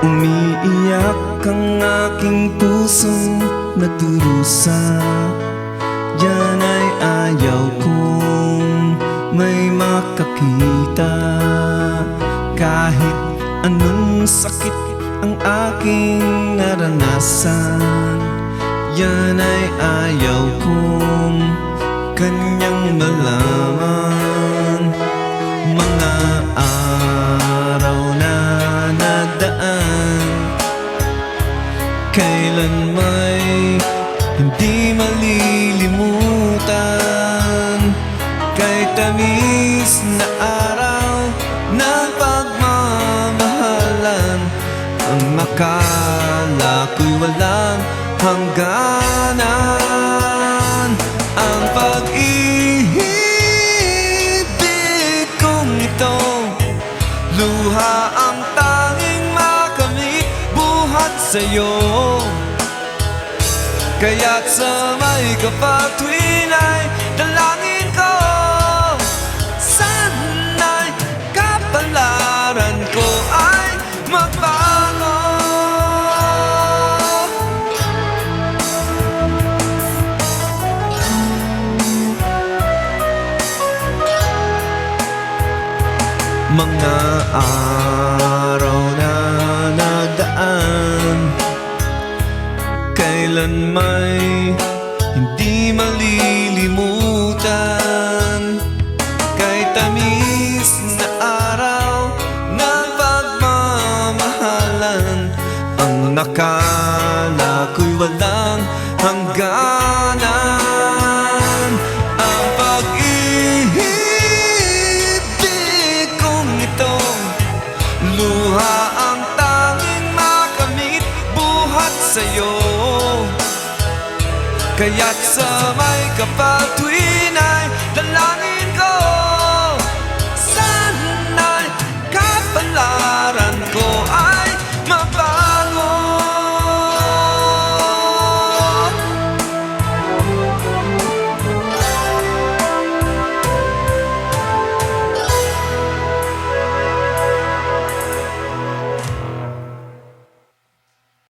Umiiyak ang aking pusong nagdurusa. Yan ay ayaw kong may makakita. Kahit anong sakit ang aking naranasan, yan ay ayaw kong kanyang malaman. Mga araw na nagdaan, kailan may hindi malilimutan. Kay tamis na araw ng pagmamahalan, ang akala ko'y walang hangganan. Ang pag-ibig kong ito, luha ang tanging makamit buhat sa'yo. Kaya't sa may kapatuwin ay dalangin ko, sana'y kapalaran ko ay magbago. Mga araw na nagdaan, kailan may hindi malilimutan. Kay tamis na araw ng pagmamahalan, ang nakala ko'y walang hangganan. Ang pag-ibig kong ito, luha ang tanging makamit buhat sa'yo. Kaya't sa may kapatuwin ay dalangin ko,